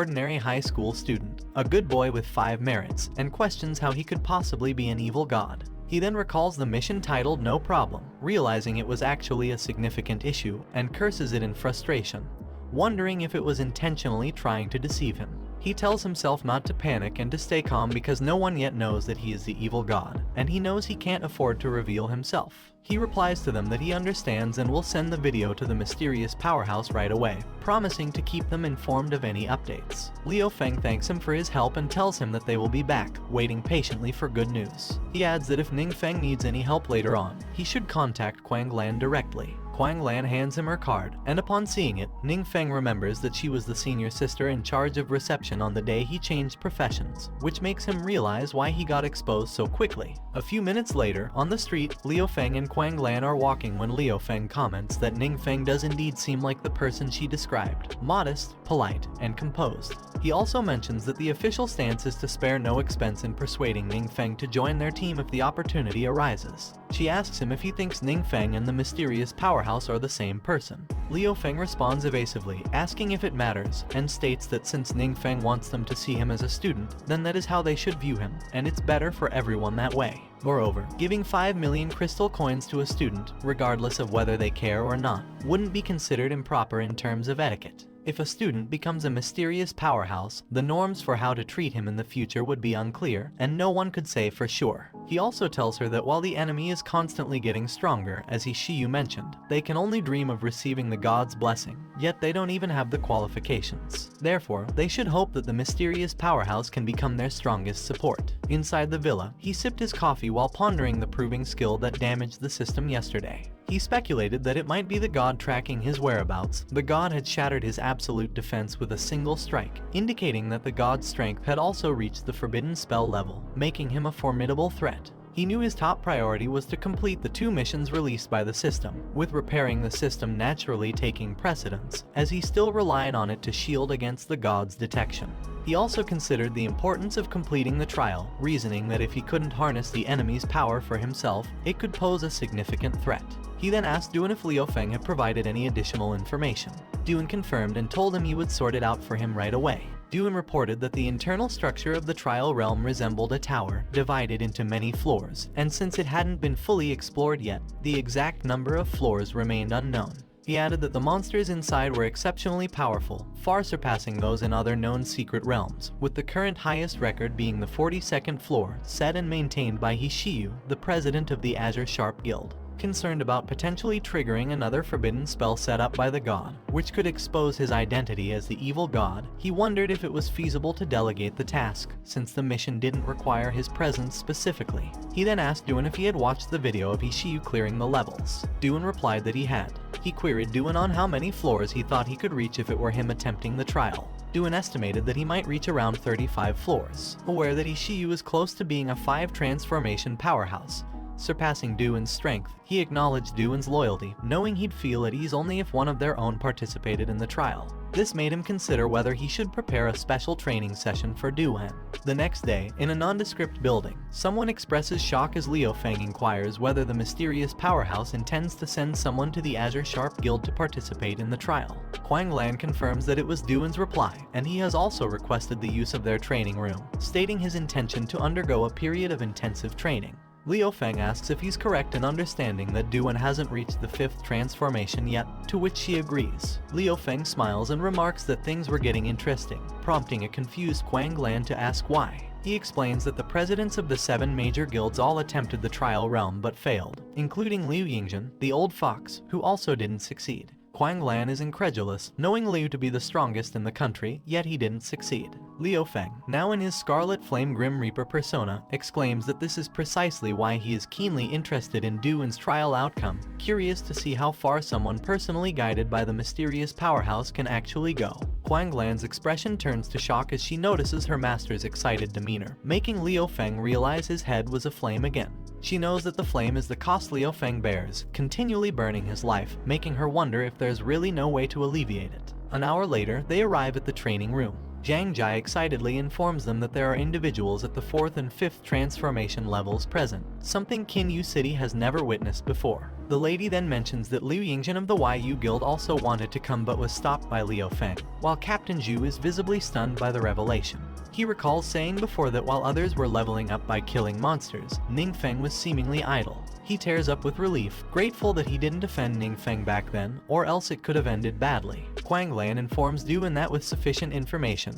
ordinary high school student, a good boy with 5 merits, and questions how he could possibly be an evil god. He then recalls the mission titled "No Problem," realizing it was actually a significant issue, and curses it in frustration, wondering if it was intentionally trying to deceive him. He tells himself not to panic and to stay calm because no one yet knows that he is the evil god, and he knows he can't afford to reveal himself. He replies to them that he understands and will send the video to the mysterious powerhouse right away, promising to keep them informed of any updates. Liu Feng thanks him for his help and tells him that they will be back, waiting patiently for good news. He adds that if Ning Feng needs any help later on, he should contact Quang Lan directly. Quang Lan hands him her card, and upon seeing it, Ning Feng remembers that she was the senior sister in charge of reception on the day he changed professions, which makes him realize why he got exposed so quickly. A few minutes later, on the street, Liu Feng and Quang Lan are walking when Liu Feng comments that Ning Feng does indeed seem like the person she described, modest, polite, and composed. He also mentions that the official stance is to spare no expense in persuading Ning Feng to join their team if the opportunity arises. She asks him if he thinks Ning Feng and the mysterious powerhouse are the same person. Liu Feng responds evasively, asking if it matters, and states that since Ning Feng wants them to see him as a student, then that is how they should view him, and it's better for everyone that way. Moreover, giving 5 million crystal coins to a student, regardless of whether they care or not, wouldn't be considered improper in terms of etiquette. If a student becomes a mysterious powerhouse, the norms for how to treat him in the future would be unclear, and no one could say for sure. He also tells her that while the enemy is constantly getting stronger, as Shiyu mentioned, they can only dream of receiving the god's blessing, yet they don't even have the qualifications. Therefore, they should hope that the mysterious powerhouse can become their strongest support. Inside the villa, he sipped his coffee while pondering the proving skill that damaged the system yesterday. He speculated that it might be the god tracking his whereabouts. The god had shattered his absolute defense with a single strike, indicating that the god's strength had also reached the forbidden spell level, making him a formidable threat. He knew his top priority was to complete the 2 missions released by the system, with repairing the system naturally taking precedence, as he still relied on it to shield against the god's detection. He also considered the importance of completing the trial, reasoning that if he couldn't harness the enemy's power for himself, it could pose a significant threat. He then asked Duan if Liu Feng had provided any additional information. Duan confirmed and told him he would sort it out for him right away. Duan reported that the internal structure of the trial realm resembled a tower, divided into many floors, and since it hadn't been fully explored yet, the exact number of floors remained unknown. He added that the monsters inside were exceptionally powerful, far surpassing those in other known secret realms, with the current highest record being the 42nd floor, set and maintained by Shiyu, the president of the Azure Sharp Guild. Concerned about potentially triggering another forbidden spell set up by the god, which could expose his identity as the evil god, he wondered if it was feasible to delegate the task, since the mission didn't require his presence specifically. He then asked Duan if he had watched the video of Shiyu clearing the levels. Duan replied that he had. He queried Duan on how many floors he thought he could reach if it were him attempting the trial. Duan estimated that he might reach around 35 floors, aware that Shiyu is close to being a 5 transformation powerhouse, surpassing Duan's strength. He acknowledged Duan's loyalty, knowing he'd feel at ease only if one of their own participated in the trial. This made him consider whether he should prepare a special training session for Duan. The next day, in a nondescript building, someone expresses shock as Liu Feng inquires whether the mysterious powerhouse intends to send someone to the Azure Sharp Guild to participate in the trial. Quang Lan confirms that it was Duan's reply, and he has also requested the use of their training room, stating his intention to undergo a period of intensive training. Liu Feng asks if he's correct in understanding that Duan hasn't reached the 5th transformation yet, to which she agrees. Liu Feng smiles and remarks that things were getting interesting, prompting a confused Quang Lan to ask why. He explains that the presidents of the 7 major guilds all attempted the trial realm but failed, including Liu Yingzhen, the old fox, who also didn't succeed. Quang Lan is incredulous, knowing Liu to be the strongest in the country, yet he didn't succeed. Liu Feng, now in his Scarlet Flame Grim Reaper persona, exclaims that this is precisely why he is keenly interested in Duan's trial outcome, curious to see how far someone personally guided by the mysterious powerhouse can actually go. Quang Lan's expression turns to shock as she notices her master's excited demeanor, making Liu Feng realize his head was aflame again. She knows that the flame is the cost Liu Feng bears, continually burning his life, making her wonder if there's really no way to alleviate it. An hour later, they arrive at the training room. Zhang Jai excitedly informs them that there are individuals at the 4th and 5th transformation levels present, something Kinyu City has never witnessed before. The lady then mentions that Liu Yingjin of the YU Guild also wanted to come but was stopped by Liu Feng, while Captain Zhu is visibly stunned by the revelation. He recalls saying before that while others were leveling up by killing monsters, Ning Feng was seemingly idle. He tears up with relief, grateful that he didn't defend Ning Feng back then, or else it could have ended badly. Quang Lan informs Duan that with sufficient information,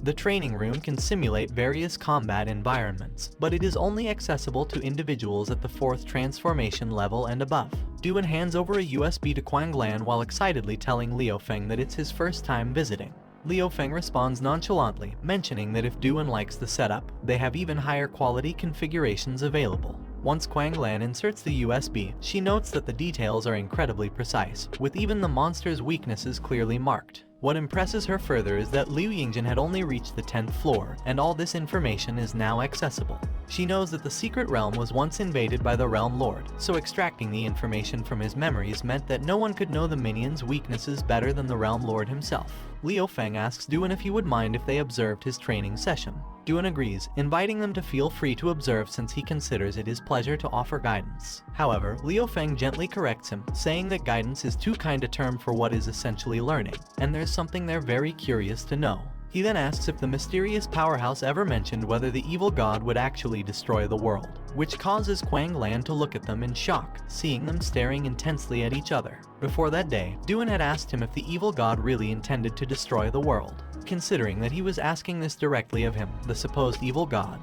the training room can simulate various combat environments, but it is only accessible to individuals at the 4th transformation level and above. Duan hands over a USB to Quang Lan while excitedly telling Liu Feng that it's his first time visiting. Liu Feng responds nonchalantly, mentioning that if Duan likes the setup, they have even higher quality configurations available. Once Quang Lan inserts the USB, she notes that the details are incredibly precise, with even the monster's weaknesses clearly marked. What impresses her further is that Liu Yingjin had only reached the 10th floor, and all this information is now accessible. She knows that the secret realm was once invaded by the Realm Lord, so extracting the information from his memories meant that no one could know the minion's weaknesses better than the Realm Lord himself. Liu Feng asks Duan if he would mind if they observed his training session. Duan agrees, inviting them to feel free to observe since he considers it his pleasure to offer guidance. However, Liu Feng gently corrects him, saying that guidance is too kind a term for what is essentially learning, and there's something they're very curious to know. He then asks if the mysterious powerhouse ever mentioned whether the evil god would actually destroy the world, which causes Quang Lan to look at them in shock, seeing them staring intensely at each other. Before that day, Duan had asked him if the evil god really intended to destroy the world. Considering that he was asking this directly of him, the supposed evil god,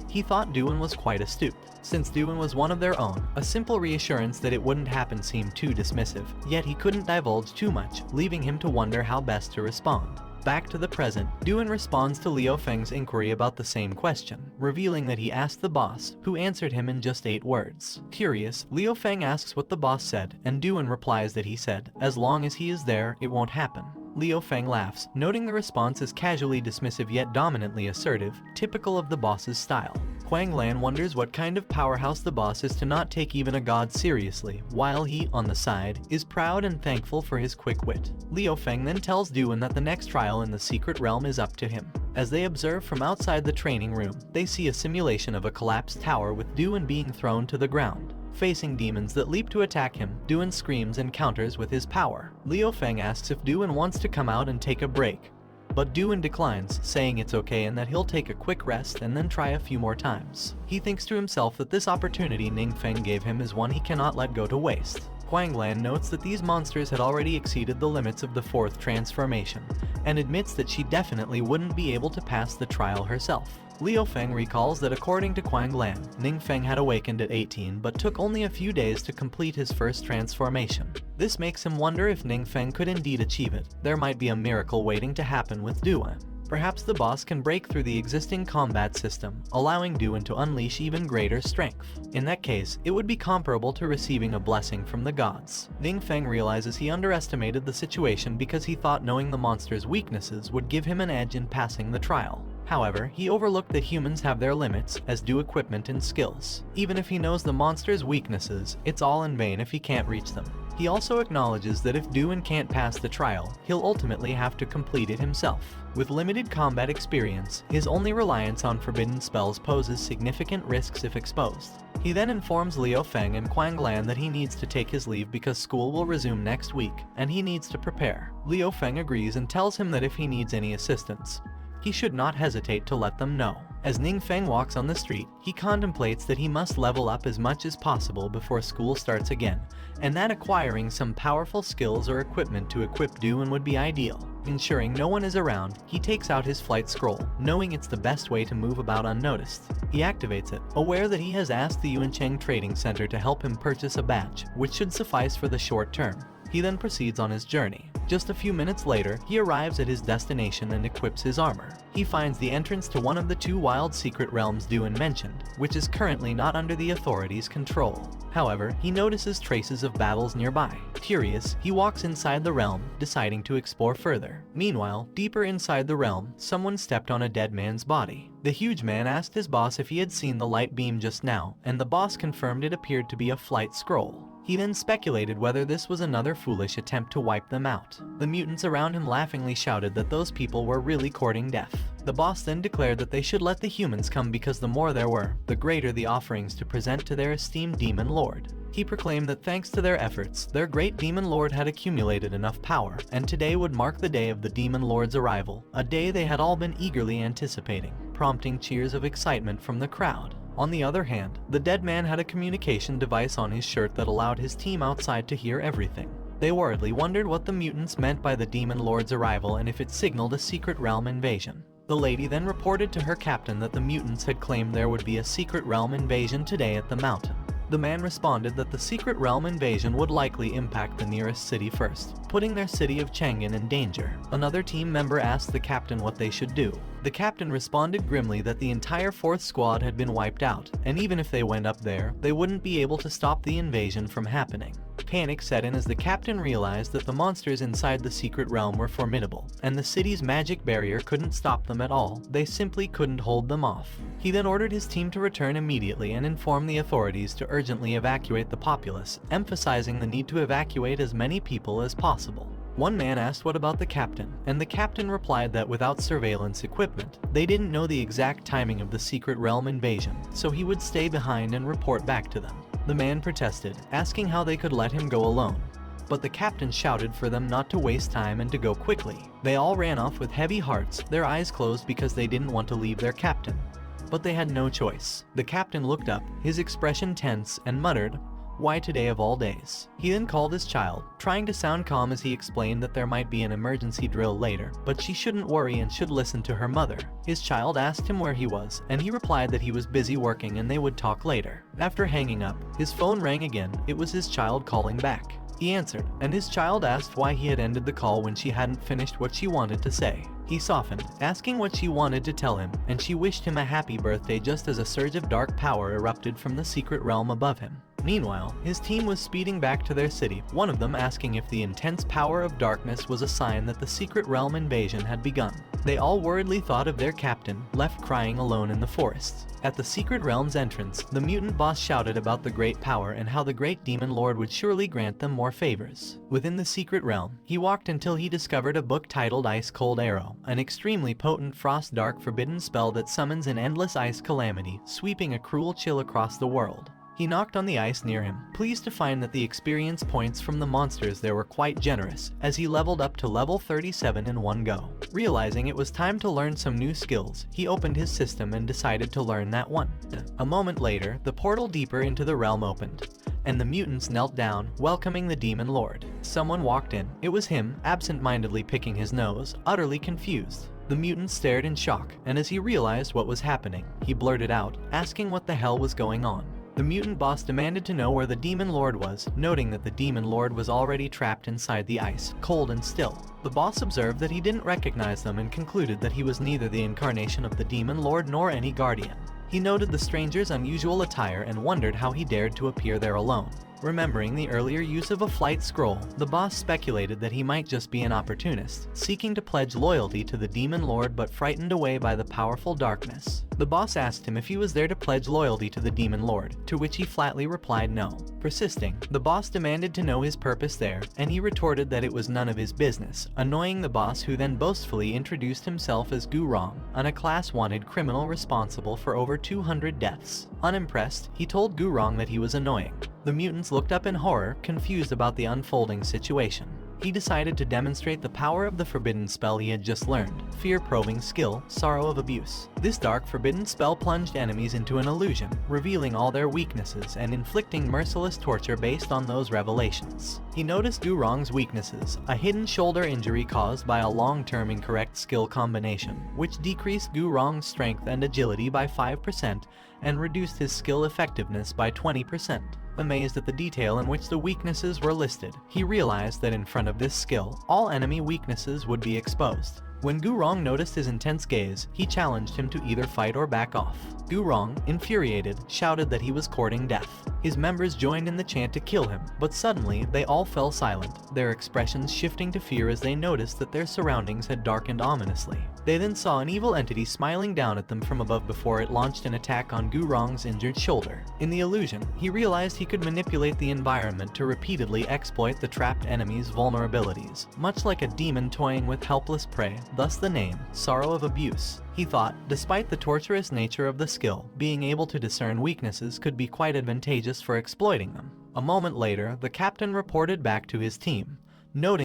he thought Duan was quite astute. Since Duan was one of their own, a simple reassurance that it wouldn't happen seemed too dismissive, yet he couldn't divulge too much, leaving him to wonder how best to respond. Back to the present, Duan responds to Liu Feng's inquiry about the same question, revealing that he asked the boss, who answered him in just 8 words. Curious, Liu Feng asks what the boss said, and Duan replies that he said, "As long as he is there, it won't happen." Liu Feng laughs, noting the response as casually dismissive yet dominantly assertive, typical of the boss's style. Quang Lan wonders what kind of powerhouse the boss is to not take even a god seriously, while he, on the side, is proud and thankful for his quick wit. Liu Feng then tells Duan that the next trial in the secret realm is up to him. As they observe from outside the training room, they see a simulation of a collapsed tower with Duan being thrown to the ground. Facing demons that leap to attack him, Duan screams and counters with his power. Liu Feng asks if Duan wants to come out and take a break, but Duan declines, saying it's okay and that he'll take a quick rest and then try a few more times. He thinks to himself that this opportunity Ning Feng gave him is one he cannot let go to waste. Quang Lan notes that these monsters had already exceeded the limits of the 4th transformation, and admits that she definitely wouldn't be able to pass the trial herself. Liu Feng recalls that according to Quang Lan, Ning Feng had awakened at 18 but took only a few days to complete his first transformation. This makes him wonder if Ning Feng could indeed achieve it. There might be a miracle waiting to happen with Duan. Perhaps the boss can break through the existing combat system, allowing Duan to unleash even greater strength. In that case, it would be comparable to receiving a blessing from the gods. Ning Feng realizes he underestimated the situation because he thought knowing the monster's weaknesses would give him an edge in passing the trial. However, he overlooked that humans have their limits, as do equipment and skills. Even if he knows the monster's weaknesses, it's all in vain if he can't reach them. He also acknowledges that if Duan can't pass the trial, he'll ultimately have to complete it himself. With limited combat experience, his only reliance on forbidden spells poses significant risks if exposed. He then informs Liu Feng and Quang Lan that he needs to take his leave because school will resume next week, and he needs to prepare. Liu Feng agrees and tells him that if he needs any assistance, he should not hesitate to let them know. As Ning Feng walks on the street, he contemplates that he must level up as much as possible before school starts again, and that acquiring some powerful skills or equipment to equip Duan would be ideal. Ensuring no one is around, he takes out his flight scroll, knowing it's the best way to move about unnoticed. He activates it, aware that he has asked the Yuancheng Trading Center to help him purchase a badge, which should suffice for the short term. He then proceeds on his journey. Just a few minutes later, he arrives at his destination and equips his armor. He finds the entrance to one of the 2 wild secret realms Duan mentioned, which is currently not under the authorities' control. However, he notices traces of battles nearby. Curious, he walks inside the realm, deciding to explore further. Meanwhile, deeper inside the realm, someone stepped on a dead man's body. The huge man asked his boss if he had seen the light beam just now, and the boss confirmed it appeared to be a flight scroll. He then speculated whether this was another foolish attempt to wipe them out. The mutants around him laughingly shouted that those people were really courting death. The boss then declared that they should let the humans come because the more there were, the greater the offerings to present to their esteemed demon lord. He proclaimed that thanks to their efforts, their great demon lord had accumulated enough power, and today would mark the day of the demon lord's arrival, a day they had all been eagerly anticipating, prompting cheers of excitement from the crowd. On the other hand, the dead man had a communication device on his shirt that allowed his team outside to hear everything. They worriedly wondered what the mutants meant by the demon lord's arrival and if it signaled a secret realm invasion. The lady then reported to her captain that the mutants had claimed there would be a secret realm invasion today at the mountain. The man responded that the secret realm invasion would likely impact the nearest city first, putting their city of Chang'an in danger. Another team member asked the captain what they should do. The captain responded grimly that the entire 4th squad had been wiped out, and even if they went up there, they wouldn't be able to stop the invasion from happening. Panic set in as the captain realized that the monsters inside the secret realm were formidable, and the city's magic barrier couldn't stop them at all. They simply couldn't hold them off. He then ordered his team to return immediately and inform the authorities to urgently evacuate the populace, emphasizing the need to evacuate as many people as possible. One man asked what about the captain, and the captain replied that without surveillance equipment, they didn't know the exact timing of the secret realm invasion, so he would stay behind and report back to them. The man protested, asking how they could let him go alone, but the captain shouted for them not to waste time and to go quickly. They all ran off with heavy hearts, their eyes closed because they didn't want to leave their captain. But they had no choice. The captain looked up, his expression tense, and muttered, "Why today of all days?" He then called his child, trying to sound calm as he explained that there might be an emergency drill later, but she shouldn't worry and should listen to her mother. His child asked him where he was, and he replied that he was busy working and they would talk later. After hanging up, his phone rang again. It was his child calling back. He answered, and his child asked why he had ended the call when she hadn't finished what she wanted to say. He softened, asking what she wanted to tell him, and she wished him a happy birthday just as a surge of dark power erupted from the secret realm above him. Meanwhile, his team was speeding back to their city, one of them asking if the intense power of darkness was a sign that the secret realm invasion had begun. They all worriedly thought of their captain, left crying alone in the forests. At the secret realm's entrance, the mutant boss shouted about the great power and how the great demon lord would surely grant them more favors. Within the secret realm, he walked until he discovered a book titled Ice Cold Arrow, an extremely potent frost dark forbidden spell that summons an endless ice calamity, sweeping a cruel chill across the world. He knocked on the ice near him, pleased to find that the experience points from the monsters there were quite generous, as he leveled up to level 37 in one go. Realizing it was time to learn some new skills, he opened his system and decided to learn that one. A moment later, the portal deeper into the realm opened, and the mutants knelt down, welcoming the demon lord. Someone walked in. It was him, absent-mindedly picking his nose, utterly confused. The mutant stared in shock, and as he realized what was happening, he blurted out, asking what the hell was going on. The mutant boss demanded to know where the demon lord was, noting that the demon lord was already trapped inside the ice, cold and still. The boss observed that he didn't recognize them and concluded that he was neither the incarnation of the demon lord nor any guardian. He noted the stranger's unusual attire and wondered how he dared to appear there alone. Remembering the earlier use of a flight scroll, the boss speculated that he might just be an opportunist, seeking to pledge loyalty to the demon lord but frightened away by the powerful darkness. The boss asked him if he was there to pledge loyalty to the demon lord, to which he flatly replied no. Persisting, the boss demanded to know his purpose there, and he retorted that it was none of his business, annoying the boss, who then boastfully introduced himself as Gurong, a class-wanted criminal responsible for over 200 deaths. Unimpressed, he told Gurong that he was annoying. The mutants looked up in horror, confused about the unfolding situation. He decided to demonstrate the power of the forbidden spell he had just learned, fear-probing skill, Sorrow of Abuse. This dark forbidden spell plunged enemies into an illusion, revealing all their weaknesses and inflicting merciless torture based on those revelations. He noticed Gurong's weaknesses, a hidden shoulder injury caused by a long-term incorrect skill combination, which decreased Gurong's strength and agility by 5% and reduced his skill effectiveness by 20%. Amazed at the detail in which the weaknesses were listed, he realized that in front of this skill, all enemy weaknesses would be exposed. When Gurong noticed his intense gaze, he challenged him to either fight or back off. Gurong, infuriated, shouted that he was courting death. His members joined in the chant to kill him, but suddenly they all fell silent, their expressions shifting to fear as they noticed that their surroundings had darkened ominously. They then saw an evil entity smiling down at them from above before it launched an attack on Gurong's injured shoulder. In the illusion, he realized he could manipulate the environment to repeatedly exploit the trapped enemy's vulnerabilities, much like a demon toying with helpless prey, thus the name, Sorrow of Abuse. He thought, despite the torturous nature of the skill, being able to discern weaknesses could be quite advantageous for exploiting them. A moment later, the captain reported back to his team, noting